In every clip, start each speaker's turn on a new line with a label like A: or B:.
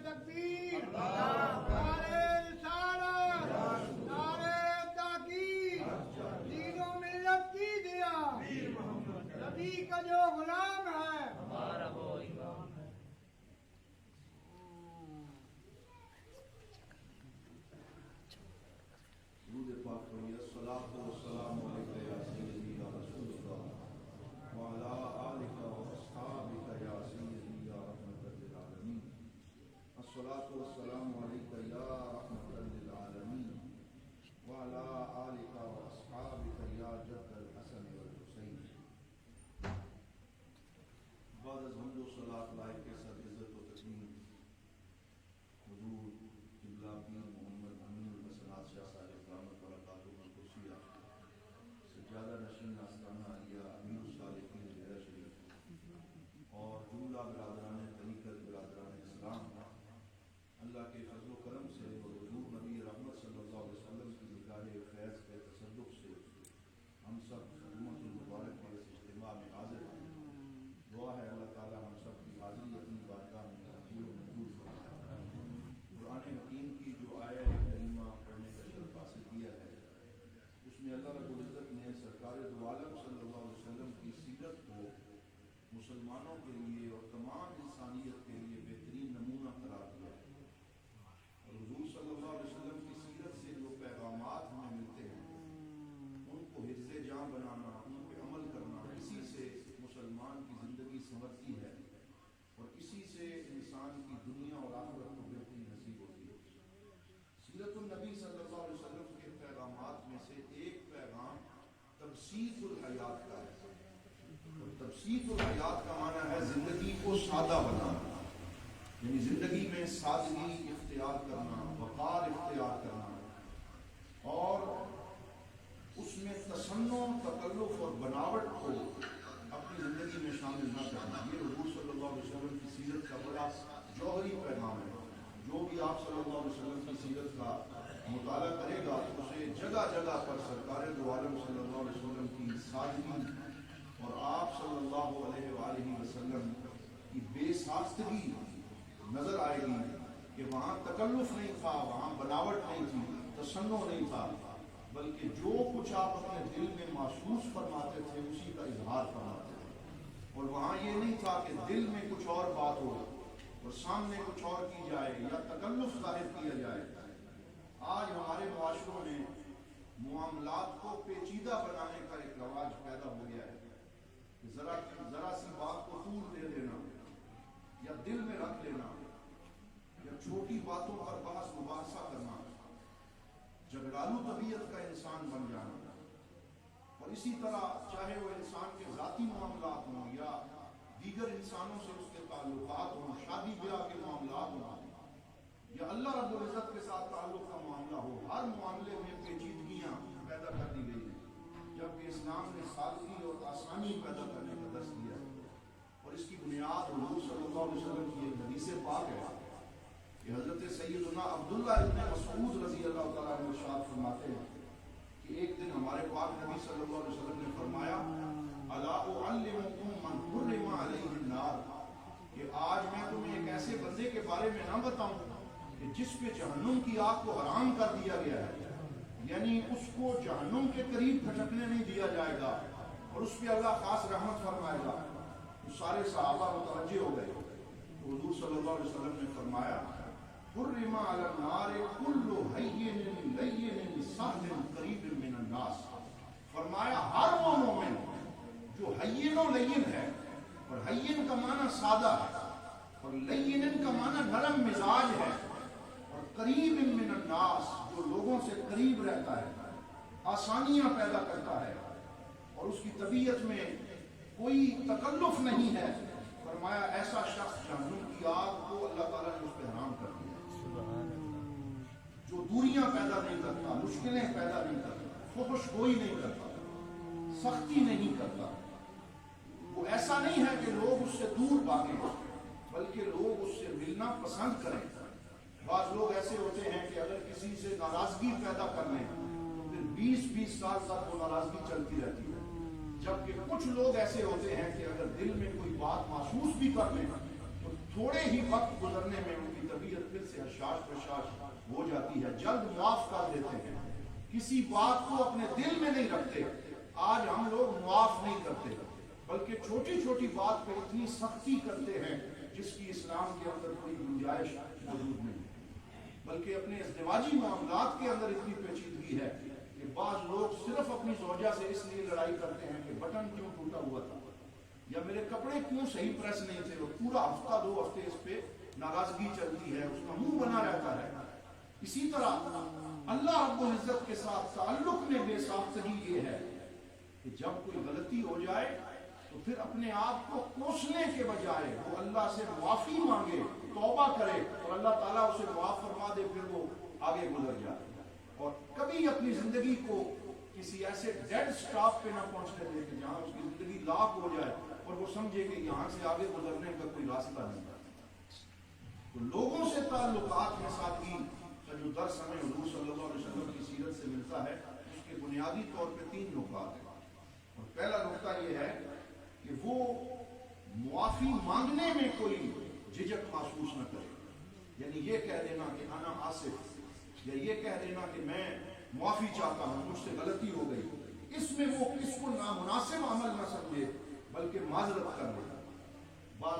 A: تکبیر، نعرے رسالت، نعرے تحقیق، دین و ملت کی دیا، نبی کا جو غلام ہے ہمارا وہ امام ہے۔
B: درود پاک پڑھیے۔ الصلاۃ والسلام علیک یا سیدی یا رسول اللہ وعلی آلک و اصحابک یا سیدی یا رحمت للعالمین۔ الصلاۃ والسلام علیک یا رحمت للعالمین وعلی آلک و اصحابک یا جد الحسن والحسین۔ بعد از حمد و صلاۃ لائق کے ساتھ عزت و تکریم حضور قبلہ پیر محمد امین الحسنات شاہ صاحب رحمۃ برکاتہ القدسیہ سجادہ نشین آستانہ علیہ امیر الصالحین ڈیرہ شریف اور جملہ برادران طریقت برادران اسلام، اللہ کے فضل و کرم سے اور حضور نبی رحمت صلی اللہ علیہ وسلم کی نگاہ فیض کے تصدق سے ہم سب امت المبارک کے اس اجتماع میں حاضر ہیں۔ دعا ہے اللہ تعالی ہم سب کی حاضری اپنی بارگاہ میں قبول و منظور فرمائے۔ قرآن حکیم کی جو آیت کریمہ پڑھنے کا شرف حاصل کیا ہے، اس میں اللہ رب العزت نے سرکار دو عالم صلی اللہ علیہ وسلم کی سیرت کو مسلمانوں کے لیے اور تمام انسانیت کے لیے بہترین نمونہ قرار دیا ہے، اور حضور صلی اللہ علیہ وسلم کی سیرت سے جو پیغامات ہمیں ملتے ہیں ان کو حفظ جاں بنانا، ان پہ عمل کرنا، اسی سے مسلمان کی زندگی سنورتی ہے اور اسی سے انسان کی دنیا اور آخرت کو بہتری نصیب ہوتی ہے۔ سیرت النبی صلی اللہ علیہ وسلم کے پیغامات میں سے ایک پیغام تبسیط الحیات کا ہے، اور تبسیط الحیات کا معنی ہے زندگی کو سادہ بنانا، یعنی زندگی میں سادگی اختیار کرنا، وقار اختیار کرنا، اور اس میں تصنع، تکلف اور بناوٹ کو اپنی زندگی میں شامل نہ کرنا۔ یہ حضور صلی اللہ علیہ وسلم کی سیرت کا بڑا جوہری پیغام ہے۔ جو بھی آپ صلی اللہ علیہ وسلم کی سیرت کا مطالعہ کرے گا تو اسے جگہ جگہ پر سرکار دو عالم صلی اللہ علیہ وسلم کی سادگی اور آپ صلی اللہ علیہ وآلہ وسلم کی بے ساختگی نظر آئے گی کہ وہاں تکلف نہیں تھا، وہاں بناوٹ نہیں تھی، تصنع نہیں تھا، بلکہ جو کچھ آپ اپنے دل میں محسوس فرماتے تھے اسی کا اظہار فرماتے تھے، اور وہاں یہ نہیں تھا کہ دل میں کچھ اور بات ہو اور سامنے کچھ اور کی جائے یا تکلف ظاہر کیا جائے۔ آج ہمارے معاشروں میں معاملات کو پیچیدہ بنانے کا ایک رواج پیدا ہو گیا ہے کہ ذرا سی بات کو طول دے دینا یا دل میں رکھ لینا یا چھوٹی باتوں پر بحث مباحثہ کرنا، جھگڑالو طبیعت کا انسان بن جانا، اور اسی طرح چاہے وہ انسان کے ذاتی معاملات ہوں یا دیگر انسانوں سے اس کے تعلقات ہوں، شادی بیاہ کے معاملات ہوں یا اللہ رب العزت کے ساتھ تعلق کا معاملہ ہو، ہر معاملے میں پیچیدگیاں پیدا کر دی گئی ہیں، جبکہ اسلام نے سادگی اور آسانی پیدا کرنے کا درس دیا ہے۔ اور اس کی بنیاد حضور صلی اللہ علیہ وسلم کی ایک حدیث پاک ہے کہ حضرت سیدنا عبداللہ ابن مسعود رضی اللہ تعالیٰ عنہ ارشاد فرماتے ہیں کہ ایک دن ہمارے پاک نبی صلی اللہ علیہ وسلم نے فرمایا الا اعلمکم من حرم علیہ النار، کہ آج میں تمہیں ایک ایسے بندے کے بارے میں نہ بتاؤں کہ جس پہ جہنم کی آگ کو حرام کر دیا گیا ہے، یعنی اس کو جہنم کے قریب پھٹکنے نہیں دیا جائے گا اور اس پہ اللہ خاص رحمت فرمائے گا۔ تو سارے صحابہ متوجہ ہو گئے، تو حضور صلی اللہ علیہ وسلم نے فرمایا حرم علی النار کل ہین لین سہل قریب من الناس، فرمایا ہر وہ مومن جو ہین و لین ہے، اور ہین کا معنی سادہ ہے اور لین کا معنی نرم مزاج ہے، اور قریب من الناس جو لوگوں سے قریب رہتا ہے، آسانیاں پیدا کرتا ہے اور اس کی طبیعت میں کوئی تکلف نہیں ہے، فرمایا ایسا شخص جہنم کی آگ کو اللہ تعالیٰ نے اس پہ حرام کر دیا۔ جو دوریاں پیدا نہیں کرتا، مشکلیں پیدا نہیں کرتا، فحش گوئی نہیں کرتا، سختی نہیں کرتا، وہ ایسا نہیں ہے کہ لوگ اس سے دور بھاگیں بلکہ لوگ اس سے ملنا پسند کریں۔ بعض لوگ ایسے ہوتے ہیں کہ اگر کسی سے ناراضگی پیدا کر لیں پھر 20-20 سال تک وہ ناراضگی چلتی رہتی ہے، جبکہ کچھ لوگ ایسے ہوتے ہیں کہ اگر دل میں کوئی بات محسوس بھی کر لیں تو تھوڑے ہی وقت گزرنے میں ان کی طبیعت پھر سے حشاش پشاش ہو جاتی ہے، جلد معاف کر دیتے ہیں، کسی بات کو اپنے دل میں نہیں رکھتے۔ آج ہم لوگ معاف نہیں کرتے بلکہ چھوٹی چھوٹی بات پہ اتنی سختی کرتے ہیں جس کی اسلام کے اندر کوئی گنجائش موجود نہیں، بلکہ اپنے ازدواجی معاملات کے اندر اتنی پیچیدگی ہے کہ بعض لوگ صرف اپنی زوجہ سے اس لیے لڑائی کرتے ہیں کہ بٹن کیوں ٹوٹا ہوا تھا یا میرے کپڑے کیوں صحیح پریس نہیں تھے، اور پورا ہفتہ 2 ہفتے اس پہ ناراضگی چلتی ہے، اس کا منہ بنا رہتا ہے۔ اسی طرح اللہ رب العزت کے ساتھ تعلق میں بے ساختگی یہ ہے کہ جب کوئی غلطی ہو جائے تو پھر اپنے آپ کو کوسنے کے بجائے وہ اللہ سے معافی مانگے، توبہ کرے، اور اللہ تعالیٰ اسے معاف فرما دے، پھر وہ آگے گزر جائے، اور کبھی اپنی زندگی کو کسی ایسے ڈیڈ سٹاپ پہ نہ پہنچنے دے کہ جہاں اس کی زندگی لاک ہو جائے اور وہ سمجھے کہ یہاں سے آگے گزرنے کا کوئی راستہ نہیں۔ تو لوگوں سے تعلقات میں سادگی کا جو درس ہمیں حضور صلی اللہ علیہ وسلم کی سیرت سے ملتا ہے، اس کے بنیادی طور پہ 3 نکات ہیں۔ اور پہلا نکتہ یہ ہے کہ وہ معافی مانگنے میں کوئی جھجک محسوس نہ کرے، یعنی یہ کہہ دینا کہ انا آصف، یا یہ کہہ دینا کہ میں معافی چاہتا ہوں، مجھ سے غلطی ہو گئی، اس میں وہ اس کو نامناسب عمل نہ سمجھے بلکہ معذرت کر لے۔ بعض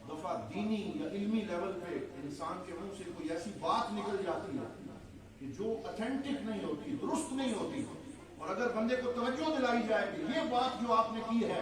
B: دفعہ دینی یا علمی لیول پہ انسان کے منہ سے کوئی ایسی بات نکل جاتی ہے کہ جو اتھینٹک نہیں ہوتی، درست نہیں ہوتی، اور اگر بندے کو توجہ دلائی جائے کہ یہ بات جو آپ نے کی ہے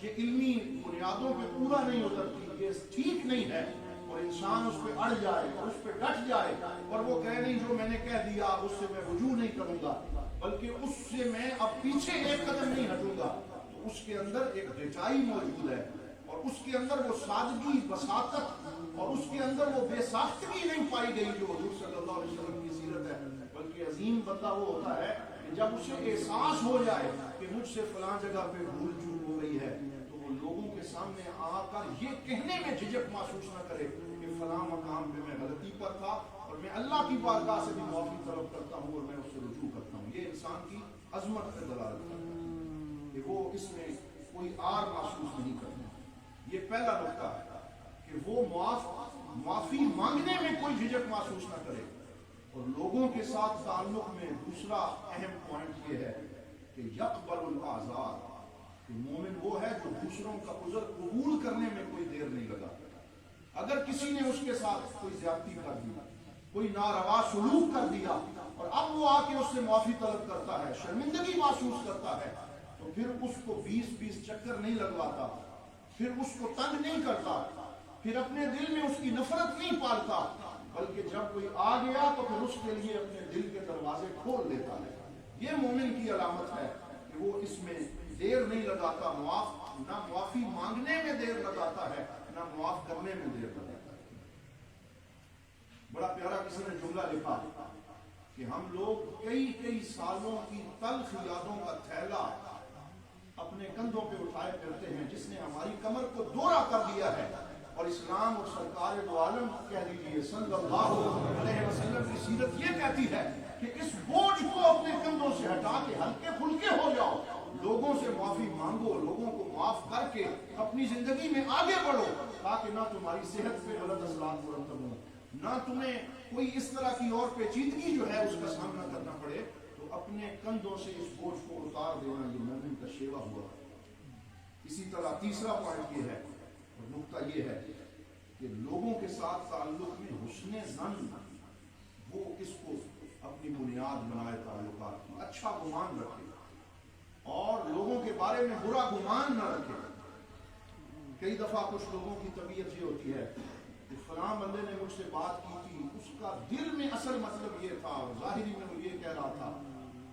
B: یہ علمی بنیادوں پہ پورا نہیں اترتی، یہ ٹھیک نہیں ہے، اور انسان اس پہ اڑ جائے اور اس پہ ڈٹ جائے اور وہ کہے نہیں جو میں نے کہہ دیا اس سے میں رجوع نہیں کروں گا بلکہ اس سے میں اب پیچھے ایک قدم نہیں ہٹوں گا، تو اس کے اندر ایک ڈٹائی موجود ہے، اور اس کے اندر وہ سادگی، بساطت، اور اس کے اندر وہ بے ساختگی نہیں پائی گئی جو حضور صلی اللہ علیہ وسلم کی سیرت ہے۔ بلکہ عظیم بندہ وہ ہوتا ہے کہ جب اسے احساس ہو جائے کہ مجھ سے فلاں جگہ پہ بھول چوک ہو گئی ہے تو وہ لوگوں کے سامنے آ کر یہ کہنے میں جھجک محسوس نہ کرے کہ فلاں مقام پہ میں غلطی پر تھا اور میں اللہ کی بارگاہ سے بھی معافی طلب کرتا ہوں اور میں اس سے رجوع کرتا ہوں۔ یہ انسان کی عظمت پر دلالت کرتا ہے کہ وہ اس میں کوئی آر محسوس نہیں کرتا۔ یہ پہلا نکتہ ہے کہ وہ معافی مانگنے میں کوئی جھجک محسوس نہ کرے۔ اور لوگوں کے ساتھ تعلق میں دوسرا اہم پوائنٹ یہ ہے کہ یقبل الاعذار، کہ مومن وہ ہے جو دوسروں کا عذر قبول کرنے میں کوئی دیر نہیں لگا۔ اگر کسی نے اس کے ساتھ کوئی زیادتی کر دی، کوئی ناروا سلوک کر دیا، اور اب وہ آ کے اس سے معافی طلب کرتا ہے، شرمندگی محسوس کرتا ہے، تو پھر اس کو 20 چکر نہیں لگواتا، پھر اس کو تنگ نہیں کرتا، پھر اپنے دل میں اس کی نفرت نہیں پالتا، بلکہ جب کوئی آ گیا تو پھر اس کے لیے اپنے دل کے دروازے کھول دیتا ہے۔ یہ مومن کی علامت ہے کہ وہ اس میں دیر نہیں لگاتا، نہ معافی مانگنے میں دیر لگاتا ہے نہ معاف کرنے میں دیر لگاتا ہے۔ بڑا پیارا کسی نے جملہ لکھا کہ ہم لوگ کئی سالوں کی تلخ یادوں کا تھیلا اپنے کندھوں پہ اٹھائے پھرتے ہیں جس نے ہماری کمر کو دوہرا کر دیا ہے، اور اسلام اور سرکار دو عالم کہہ دیجیے صلی اللہ علیہ وسلم کی سیرت یہ کہتی ہے کہ اس بوجھ کو اپنے کندھوں سے ہٹا کے ہلکے پھلکے ہو جاؤ، لوگوں سے معافی مانگو، لوگوں کو معاف کر کے اپنی زندگی میں آگے بڑھو، تاکہ نہ تمہاری صحت پہ غلط اثرات مرتب ہوں، نہ تمہیں کوئی اس طرح کی اور پیچیدگی جو ہے اس کا سامنا کرنا پڑے۔ تو اپنے کندھوں سے اس بوجھ کو اتار دینا یہ مومن کا شیوا ہوا۔ اسی طرح تیسرا پوائنٹ یہ ہے اور نقطہ یہ ہے کہ لوگوں کے ساتھ تعلق میں حسن ظن، وہ اس کو اپنی بنیاد بنائے تعلقات کی، اچھا گمان رکھے اور لوگوں کے بارے میں برا گمان نہ رکھے۔ کئی دفعہ کچھ لوگوں کی طبیعت یہ ہوتی ہے کہ فلاں بندے نے مجھ سے بات کی تھی، اس کا دل میں اصل مطلب یہ تھا، ظاہری میں وہ یہ کہہ رہا تھا،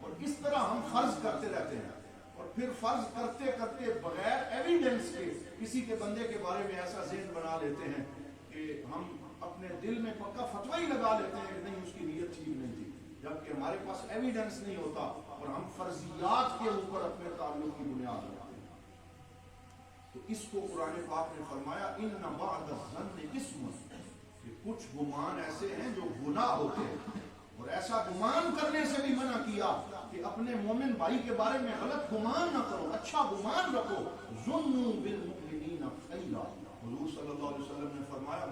B: اور اس طرح ہم فرض کرتے رہتے ہیں، اور پھر فرض کرتے کرتے بغیر ایویڈنس کے کسی کے بندے کے بارے میں ایسا ذہن بنا لیتے ہیں کہ ہم اپنے دل میں پکا فتویٰ ہی لگا لیتے ہیں کہ نہیں اس کی نیت ٹھیک نہیں تھی، جبکہ ہمارے پاس ایویڈنس نہیں ہوتا اور ہم فرضیات کے اوپر اپنے تعلق کی بنیاد رکھتے ہیں۔ تو اس کو قرآن پاک نے فرمایا ان بعض الظن اسم، کہ کچھ گمان ایسے ہیں جو گناہ ہوتے ہیں، اور ایسا گمان کرنے سے بھی منع کیا کہ اپنے مومن بھائی کے بارے میں غلط گمان نہ کرو، اچھا گمان رکھو۔ ظنوا بالمؤمنین خیرا، حضور صلی اللہ علیہ وسلم نے فرمایا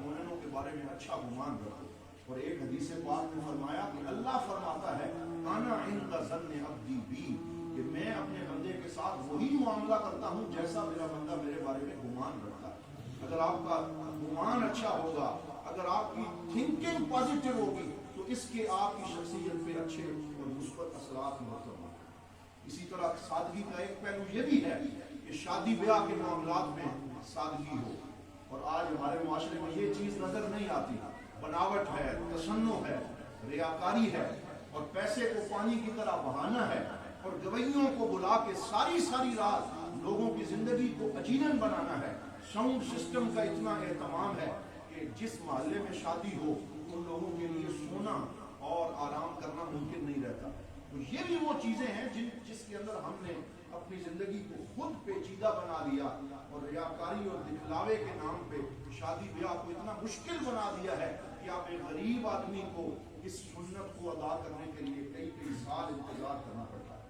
B: اچھا گمان رکھو. اور ایک حدیث پاک میں فرمایا کہ اللہ فرماتا ہے انا عند ظن عبدی بی، کہ میں اپنے بندے کے ساتھ وہی معاملہ کرتا ہوں جیسا میرا بندہ میرے بارے میں گمان رکھتا ہے. اگر آپ کا گمان اچھا ہوگا، اگر آپ کی تھنکنگ پازیٹیو ہوگی، تو اس کے آپ کی شخصیت پہ اچھے اور مثبت اثرات مرتب ہوتے ہیں. اسی طرح سادگی کا ایک پہلو یہ بھی ہے کہ شادی بیاہ کے معاملات میں سادگی ہو. اور آج ہمارے معاشرے میں یہ چیز نظر نہیں آتی، بناوٹ ہے، تشنع ہے، ریاکاری ہے، اور پیسے کو پانی کی طرح بہانا ہے، اور گویوں کو بلا کے ساری رات لوگوں کی زندگی کو اجیرن بنانا ہے. ساؤنڈ سسٹم کا اتنا اہتمام ہے کہ جس محلے میں شادی ہو ان لوگوں کے لیے سونا اور آرام کرنا ممکن نہیں رہتا. تو یہ بھی وہ چیزیں ہیں جس کے اندر ہم نے اپنی زندگی کو خود پیچیدہ بنا لیا، اور ریاکاری اور دکھلاوے کے نام پہ شادی بیاہ کو اتنا مشکل بنا دیا ہے کہ آپ ایک غریب آدمی کو اس سنت کو ادا کرنے کے لیے کئی سال انتظار کرنا پڑتا ہے.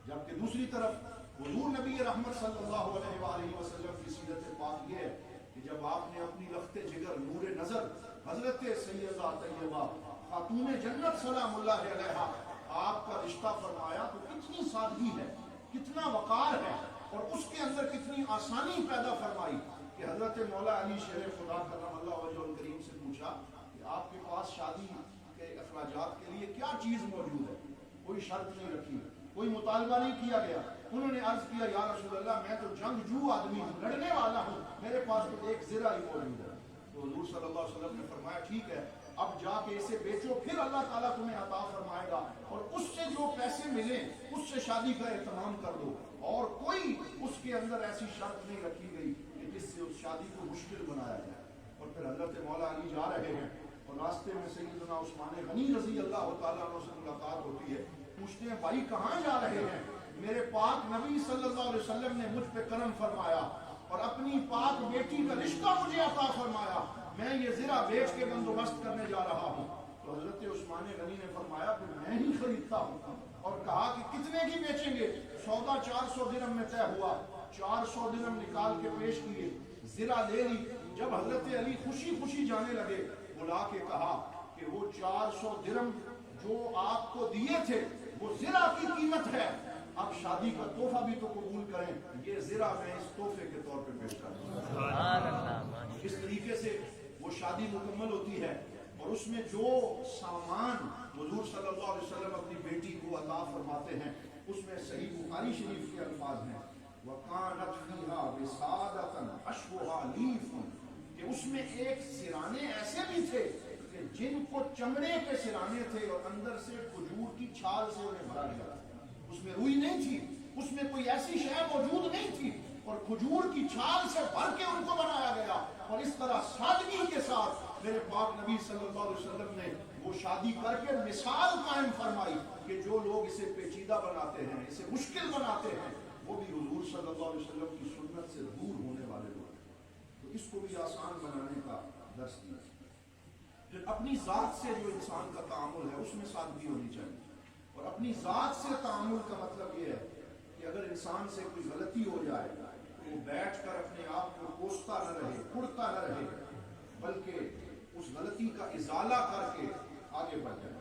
B: جبکہ دوسری طرف حضور نبی رحمت صلی اللہ علیہ وآلہ وسلم کی سیرت پاک یہ ہے کہ جب آپ نے اپنی لخت جگر نور نظر حضرت سیدہ طیبہ خاتون جنت سلام اللہ علیہا آپ کا رشتہ فرمایا، تو کتنی سادگی ہے، کتنا وقار ہے، اور اس کے اندر کتنی آسانی پیدا فرمائی کہ حضرت مولا علی شیر خدا کرم اللہ وجہ الکریم سے پوچھا کہ آپ کے پاس شادی کے اخراجات کے لیے کیا چیز موجود ہے. کوئی شرط نہیں رکھی، کوئی مطالبہ نہیں کیا گیا. انہوں نے عرض کیا یا رسول اللہ میں تو جنگجو آدمی ہوں، لڑنے والا ہوں، میرے پاس تو ایک زرہ ہی موجود ہے. تو حضور صلی اللہ علیہ وسلم نے فرمایا ٹھیک ہے، اب جا کے اسے بیچو، پھر اللہ تعالیٰ تمہیں عطا فرمائے گا، اور اس سے جو پیسے ملیں اس سے شادی کا اہتمام کر دو. اور کوئی اس کے اندر ایسی شرط نہیں رکھی گئی کہ جس سے اس شادی کو مشکل بنایا جائے. اور پھر حضرت مولا علی جا رہے ہیں اور راستے میں سیدنا عثمان غنی رضی اللہ تعالیٰ عنہ سے ملاقات ہوتی ہے. پوچھتے ہیں بھائی کہاں جا رہے ہیں؟ میرے پاک نبی صلی اللہ علیہ وسلم نے مجھ پہ کرم فرمایا اور اپنی پاک بیٹی کا رشتہ مجھے عطا فرمایا، میں یہ زرہ بیچ کے بندوبست کرنے جا رہا ہوں. تو حضرت عثمان غنی نے فرمایا پھر میں ہی خریدتا ہوں، اور کہا کہ کتنے کی بیچیں گے؟ سودا 400 درہم میں طے ہوا. 400 درہم نکال کے پیش کیے، زرہ لے لی. جب حضرت علی خوشی جانے لگے، بلا کے کہا کہ وہ 400 درہم جو آپ کو دیے تھے وہ زرہ کی قیمت ہے، اب شادی کا تحفہ بھی تو قبول کریں، یہ زرہ میں اس تحفے کے طور پہ پیش کرتا ہوں. اس طریقے سے وہ شادی مکمل ہوتی ہے، اور اس میں جو سامان حضور صلی اللہ علیہ وسلم اپنی بیٹی کو عطا فرماتے ہیں اس میں صحیح بخاری شریف کے الفاظ ہیں وَقَانَتْ فِيهَا بِسَادَةً عَشْوُهَا لِيفٌ، کہ اس میں ایک سرانے ایسے بھی تھے کہ جن کو چمڑے کے سرانے تھے اور اندر سے کھجور کی چھال سے انہیں بھرا گیا. اس میں روئی نہیں تھی، اس میں کوئی ایسی شے موجود نہیں تھی، اور کھجور کی چھال سے بھر کے ان کو بنایا گیا. اور اس طرح سادگی کے ساتھ میرے پاک نبی صلی اللہ علیہ وسلم نے وہ شادی کر کے مثال قائم فرمائی کہ جو لوگ اسے پیچیدہ بناتے ہیں، اسے مشکل بناتے ہیں، وہ بھی حضور صلی اللہ علیہ وسلم کی سنت سے دور ہونے والے لوگ ہیں. تو اس کو بھی آسان بنانے کا درس دیا. پھر اپنی ذات سے جو انسان کا تعامل ہے اس میں سادگی ہونی چاہیے. اور اپنی ذات سے تعامل کا مطلب یہ ہے کہ اگر انسان سے کوئی غلطی ہو جائے تو وہ بیٹھ کر اپنے آپ کو کوستا نہ رہے، کڑتا نہ رہے، بلکہ اس غلطی کا ازالہ کر کے آگے بڑھ جائے.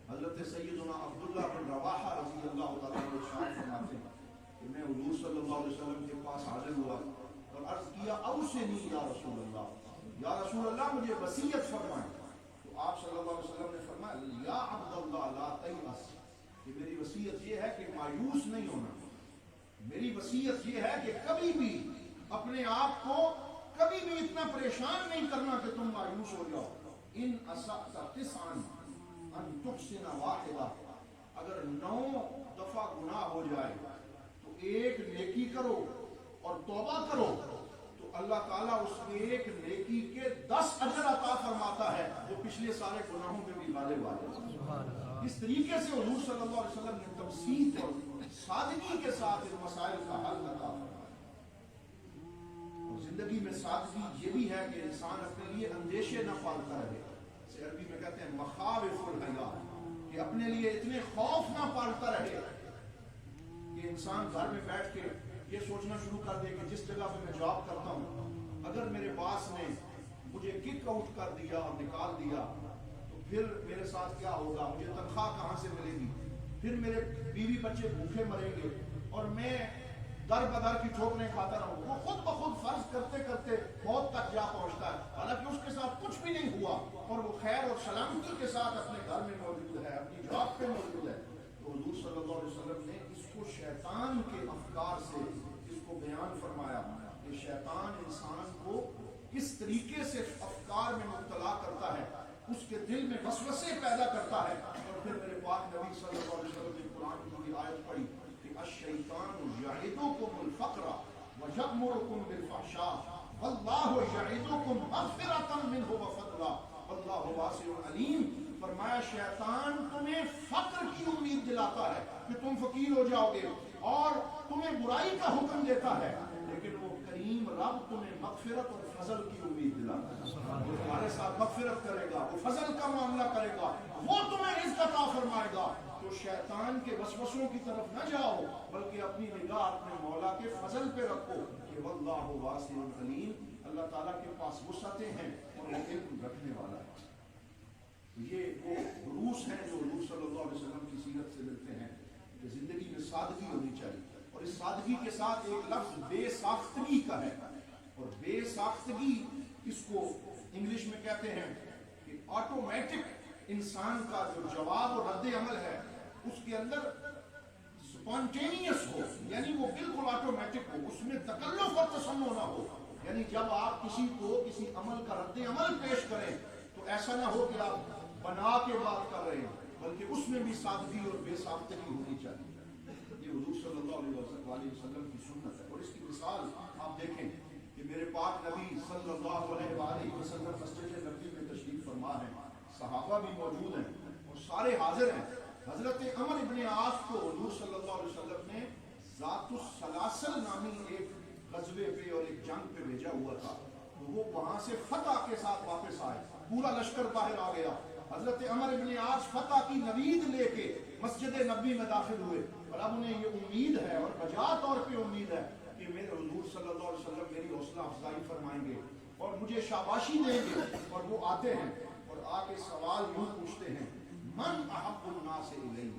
B: حضرت سیدنا عبداللہ بن رواحہ رضی اللہ تعالیٰ عنہ ارشاد فرماتے ہیں کہ میں حضور صلی اللہ علیہ وسلم کے پاس حاضر ہوا اور عرض کیا اوصنی یا رسول اللہ، یا رسول اللہ مجھے وصیت فرمائیں. تو آپ صلی اللہ علیہ وسلم نے فرمایا یا عبداللہ لا تیأس، کہ میری وصیت یہ ہے کہ مایوس نہیں ہونا. میری وصیت یہ ہے کہ کبھی بھی اپنے آپ کو کبھی بھی اتنا پریشان نہیں کرنا کہ تم مایوس ہو جاؤ. ان اسأت تسعا ان تحسن واحدہ، اگر 9 دفعہ گناہ ہو جائے تو ایک نیکی کرو اور توبہ کرو تو اللہ تعالیٰ اس ایک نیکی کے 10 اجر عطا فرماتا ہے، وہ پچھلے سارے گناہوں میں بھی غالب آ جائے. اس طریقے سے حضور صلی اللہ علیہ وسلم نے تمثیل اور سادگی کے ساتھ ان مسائل کا حل عطا فرمایا. اور زندگی میں سادگی یہ بھی ہے کہ انسان اپنے لیے اندیشے نہ پالتا رہے. اسے عربی میں کہتے ہیں مخاوف الحیا، کہ اپنے لیے اتنے خوف نہ پالتا رہے کہ انسان گھر میں بیٹھ کے یہ سوچنا شروع کر دے کہ جس جگہ پہ میں جاب کرتا ہوں اگر میرے باس نے مجھے کک آؤٹ کر دیا اور نکال دیا تو پھر میرے ساتھ کیا ہوگا؟ مجھے تنخواہ کہاں سے ملے گی؟ پھر میرے بیوی بچے بھوکے مریں گے اور میں در بدر کی ٹھوکریں کھاتا رہوں۔ وہ خود بخود فرض کرتے کرتے موت تک جا پہنچتا ہے، حالانکہ اس کے ساتھ کچھ بھی نہیں ہوا اور وہ خیر اور سلامتی کے ساتھ اپنے گھر میں موجود ہے، اپنی جاب پہ موجود ہے۔ تو حضور صلی اللہ علیہ وسلم نے اس کو شیطان کے افکار سے اس کو بیان فرمایا کہ شیطان انسان کو کس طریقے سے افکار میں مبتلا کرتا ہے، اس کے دل میں وسوسے پیدا کرتا ہے۔ اور پھر میرے پاک نبی صلی اللہ علیہ وسلم نے قرآن کی آیت پڑھی کہ الشیطان یعدکم الفقر ویأمرکم بالفحشاء واللہ یعدکم مغفرۃ منہ وفضلا واللہ واسع علیم۔ فرمایا شیطان تمہیں فقر کی امید دلاتا ہے کہ تم فقیر ہو جاؤ گے اور تمہیں برائی کا حکم دیتا ہے، لیکن وہ کریم رب تمہیں مغفرت اور فضل کی امید دلاتا ہے۔ وہ تمہارے ساتھ مغفرت کرے گا، وہ فضل کا معاملہ کرے گا، وہ تمہیں رزق عطا فرمائے گا۔ تو شیطان کے وسوسوں کی طرف نہ جاؤ بلکہ اپنی نگاہ اپنے مولا کے فضل پہ رکھو کہ واللہ واسع علیم، اللہ تعالیٰ کے پاس وسعتیں ہیں اور وہ علم رکھنے والا ہے۔ یہ وہ دروس ہیں جو حضور صلی اللہ علیہ وسلم کی سیرت سے ملتے ہیں کہ زندگی میں سادگی ہونی چاہیے، اور اس سادگی کے ساتھ ایک لفظ بے ساختگی کا ہے، اور بے ساختگی اس کو انگلش میں کہتے ہیں کہ آٹومیٹک انسان کا جو جواب اور رد عمل ہے اس کے اندر سپونٹینیس ہو، یعنی وہ بالکل آٹومیٹک ہو، اس میں تکلف اور تصنع نہ ہو۔ یعنی جب آپ کسی کو کسی عمل کا رد عمل پیش کریں تو ایسا نہ ہو کہ آپ بنا کے بات کر رہے ہیں، بلکہ اس میں بھی سادگی اور بے ساختگی ہونی چاہیے۔ یہ حضور صلی اللہ علیہ وسلم کی سنت ہے، اور اس کی مثال آپ دیکھیں کہ میرے پاک نبی صلی اللہ علیہ وسلم مسجد نبوی میں تشریف فرما ہے، صحابہ بھی موجود ہیں اور سارے حاضر ہیں۔ حضرت عمر ابن عاص کو حضور صلی اللہ علیہ وسلم نے ذات السلاسل نامی ایک غزوے پہ اور ایک جنگ پہ بھیجا ہوا تھا، تو وہ وہاں سے فتح کے ساتھ واپس آئے، پورا لشکر باہر آ گیا۔ حضرت عمر ابن عاص فتح کی نوید لے کے مسجد نبوی میں داخل ہوئے، اور اب انہیں یہ امید ہے اور بجا طور پہ امید ہے کہ میرے حضور صلی اللہ علیہ وسلم میری حوصلہ افزائی فرمائیں گے اور مجھے شاباشی دیں گے۔ اور وہ آتے ہیں اور آ کے سوال یوں پوچھتے ہیں، من احب الناس الیہ،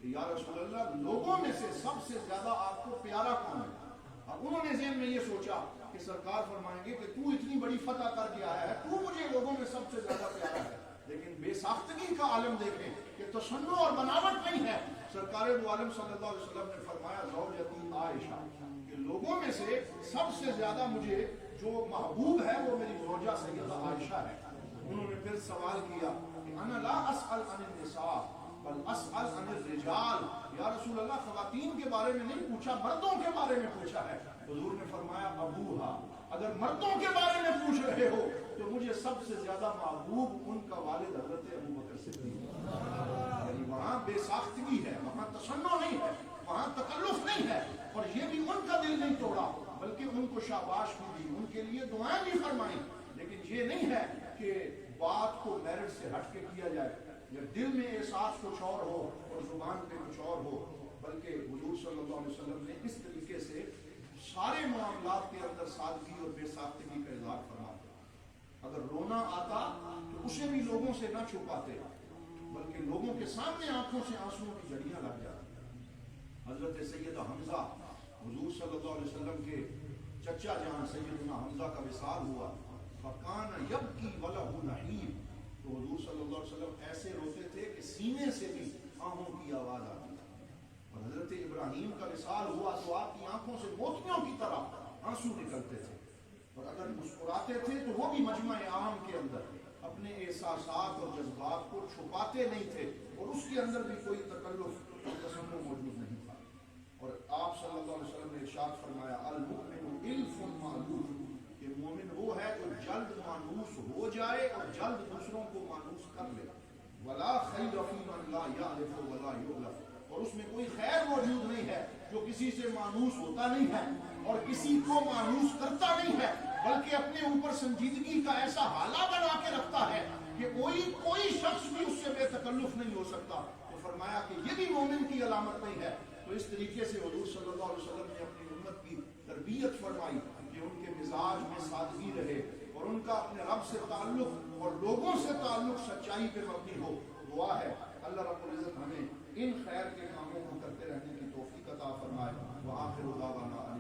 B: یا رسول اللہ لوگوں میں سے سب سے زیادہ آپ کو پیارا کون ہے؟ اب انہوں نے ذہن میں یہ سوچا کہ سرکار فرمائیں گے کہ تو اتنی بڑی فتح کر کے آیا ہے، تو مجھے لوگوں میں سب سے زیادہ پیارا ہے۔ لیکن بے ساختگی کا عالم دیکھیں کہ تصنع اور بناوٹ نہیں ہے۔ سرکار دو عالم صلی اللہ علیہ وسلم نے فرمایا زوجتی عائشہ، کہ لوگوں میں سے سب سے زیادہ مجھے جو محبوب ہے وہ میری زوجہ سیدہ عائشہ ہے۔ انہوں نے پھر سوال کیا کہ انا لا اسأل عن النساء بل اسأل عن الرجال، یا رسول اللہ خواتین کے بارے میں نہیں پوچھا، مردوں کے بارے میں پوچھا ہے۔ حضور نے فرمایا ابوہا، اگر مردوں کے بارے میں پوچھ رہے ہو تو مجھے سب سے زیادہ محبوب ان کا والد حضرت ابوبکر صدیق۔ یعنی وہاں بے ساختگی ہے، وہاں تصنع نہیں ہے، وہاں تکلف نہیں ہے، اور یہ بھی ان کا دل نہیں توڑا بلکہ ان کو شاباش بھی دی، ان کے لیے دعائیں بھی فرمائیں۔ لیکن یہ نہیں ہے کہ بات کو میرٹ سے ہٹ کے کیا جائے یا دل میں احساس کچھ اور ہو اور زبان پہ کچھ اور ہو، بلکہ حضور صلی اللہ علیہ وسلم نے اس طریقے سے سارے معاملات کے اندر سادگی اور بے ساختگی کا اظہار فرماتے۔ اگر رونا آتا تو اسے بھی لوگوں سے نہ چھپاتے بلکہ لوگوں کے سامنے آنکھوں سے آنسوؤں کی جھڑیاں لگ جاتی۔ حضرت سیدہ حمزہ، حضور صلی اللہ علیہ وسلم کے چچا جان سیدنا حمزہ کا وصال ہوا، فکان یبکی وَلَهُ نَحِیب، تو حضور صلی اللہ علیہ وسلم ایسے روتے تھے کہ سینے سے بھی آہوں کی آواز آتی۔ اور حضرت ابراہیم کا وصال ہوا تو آپ کی آنکھوں سے موتیوں کی طرح آنسو نکلتے تھے، اور اگر مسکراتے تھے تو وہ بھی مجمع عام کے اندر اپنے احساسات اور جذبات کو چھپاتے نہیں تھے، اور اس کے اندر بھی کوئی تکلف اور تصنع موجود نہیں تھا۔ اور آپ صلی اللہ علیہ وسلم نے ارشاد فرمایا المؤمن الف مألوف، کہ مومن وہ ہے جو جلد مانوس ہو جائے اور جلد دوسروں کو مانوس کر لے۔ ولا خیر فی من لا یعرف ولا یؤلف، اور اس میں کوئی خیر موجود نہیں ہے جو کسی سے مانوس ہوتا نہیں ہے اور کسی کو مانوس کرتا نہیں ہے، بلکہ اپنے اوپر سنجیدگی کا ایسا حالہ بنا کے رکھتا ہے کہ کوئی شخص بھی اس سے بے تکلف نہیں ہو سکتا۔ تو فرمایا کہ یہ بھی مومن کی علامت نہیں ہے۔ تو اس طریقے سے حضور صلی اللہ علیہ وسلم نے اپنی امت کی تربیت فرمائی کہ ان کے مزاج میں سادگی رہے، اور اور ان کا اپنے رب سے تعلق اور لوگوں سے تعلق سچائی پہ مبنی ہو. دعا ہے اللہ رب العزت ہمیں ان خیر کے کاموں کو کرتے رہنے کی توفیق عطا فرمائے. وآخر دعوانا